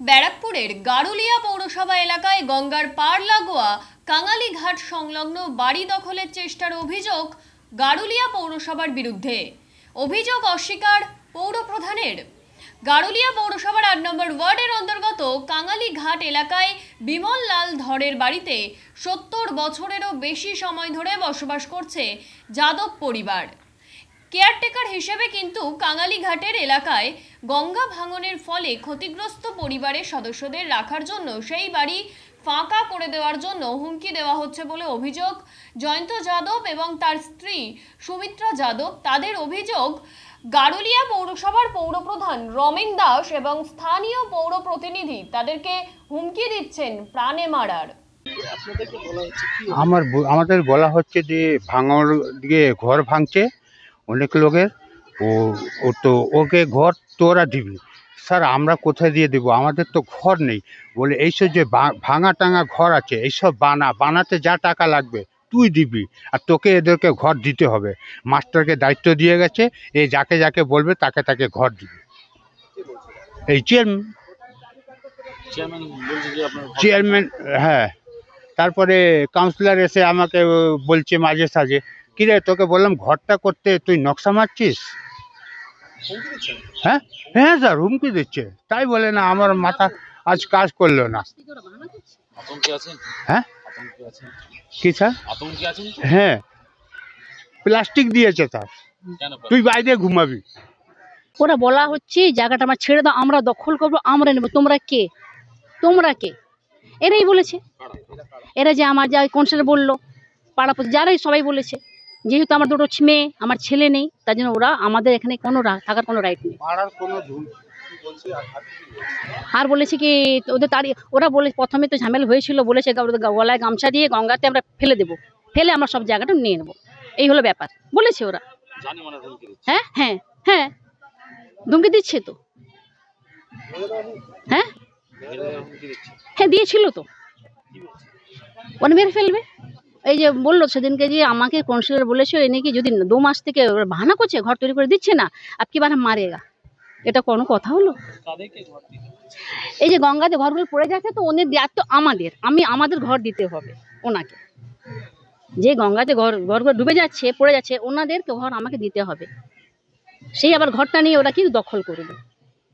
ব্যারাকপুরের গারুলিয়া পৌরসভা এলাকায় গঙ্গার পাড় লাগোয়া কাঙালি ঘাট সংলগ্ন বাড়ি দখলের চেষ্টার অভিযোগ গারুলিয়া পৌরসভার বিরুদ্ধে। অভিযোগ অস্বীকার পৌরপ্রধানের। গারুলিয়া পৌরসভার ৮ নম্বর ওয়ার্ডের অন্তর্গত কাঙালি ঘাট এলাকায় বিমল লাল ধরের বাড়িতে ৭০ বছরেরও বেশি সময় ধরে বসবাস করছে যাদব পরিবার। কেয়ারটেকার হিসেবে কিন্তু কাঙালি ঘাটের এলাকায় গঙ্গা ভাঙনের ফলে ক্ষতিগ্রস্ত পরিবারের সদস্যদের রাখার জন্য সেই বাড়ি ফাঁকা করে দেওয়ার জন্য হুমকি দেওয়া হচ্ছে বলে অভিযোগ জয়ন্ত যাদব এবং তার স্ত্রী সুমিত্রা যাদব। তাদের অভিযোগ, গারুলিয়া পৌরসভার পৌরপ্রধান রমেন দাস এবং স্থানীয় পৌর প্রতিনিধি তাদেরকে হুমকি দিচ্ছেন প্রাণে মারার। আমাদের বলা হচ্ছে যে ভাঙর দিয়ে ঘর ভাঙছে অনেক লোকের, ও তো ওকে ঘর তোরা দিবি। স্যার আমরা কোথায় দিয়ে দেবো, আমাদের তো ঘর নেই। বলে এইসব যে ভাঙা টাঙা ঘর আছে এইসব বানাতে যা টাকা লাগবে তুই দিবি, আর তোকে এদেরকে ঘর দিতে হবে। মাস্টারকে দায়িত্ব দিয়ে গেছে, এই যাকে যাকে বলবে তাকে তাকে ঘর দিবে। এই চেয়ারম্যান, হ্যাঁ। তারপরে কাউন্সিলর এসে আমাকে বলছে মাঝে সাঝে, কিরে তোকে বললাম ঘরটা করতে তুই নকশা মারছিস। হ্যাঁ হ্যাঁ স্যার হুমকি দিচ্ছে। তাই বলে না আমার মাথা আজ কাজ করলো না। হ্যাঁ কি স্যার? হ্যাঁ প্লাস্টিক দিয়েছে স্যার, তুই বাইরে ঘুমাবি। ওরা বলা হচ্ছে জায়গাটা আমার ছেড়ে দাও, আমরা দখল করবো, আমরা নেবো। তোমরা কে? তোমরা কে? এরাই বলেছে। এরা যে আমার যা কনসেল বললো, পাড়া যারাই সবাই বলেছে, যেহেতু আমার দুটো মেয়ে, আমার ছেলে নেই, তার জন্য ওরা আমাদের এখানে কোনো থাকার কোনো রাইট নেই। আর বলেছে কি ওদের ওরা বলে প্রথমে তো ঝামেলা হয়েছিল, বলেছে গলায় গামছা দিয়ে গঙ্গাতে আমরা ফেলে দেবো, ফেলে আমরা সব জায়গাটা নিয়ে নেবো, এই হলো ব্যাপার বলেছে ওরা। হ্যাঁ হ্যাঁ হ্যাঁ ধমকি দিচ্ছে তো। হ্যাঁ হ্যাঁ দিয়েছিল তো, ওরা মেরে ফেলবে। এই যে বললো সেদিনকে যে আমাকে কাউন্সিলর বলেছে এ নাকি যদি 2 মাস থেকে বাহানা করছে, ঘর তৈরি করে দিচ্ছে না, আপকি বার মারেগা। এটা কোনো কথা হলো? এই যে গঙ্গাতে ঘরগুলো পড়ে যাচ্ছে তো ওদের দেওয়ার তো আমাদের ঘর দিতে হবে ওনাকে। যে গঙ্গাতে ঘরগুলো ডুবে যাচ্ছে পড়ে যাচ্ছে, ওনাদেরকে ঘর আমাকে দিতে হবে। সেই আবার ঘরটা নিয়ে ওরা কি দখল করবে।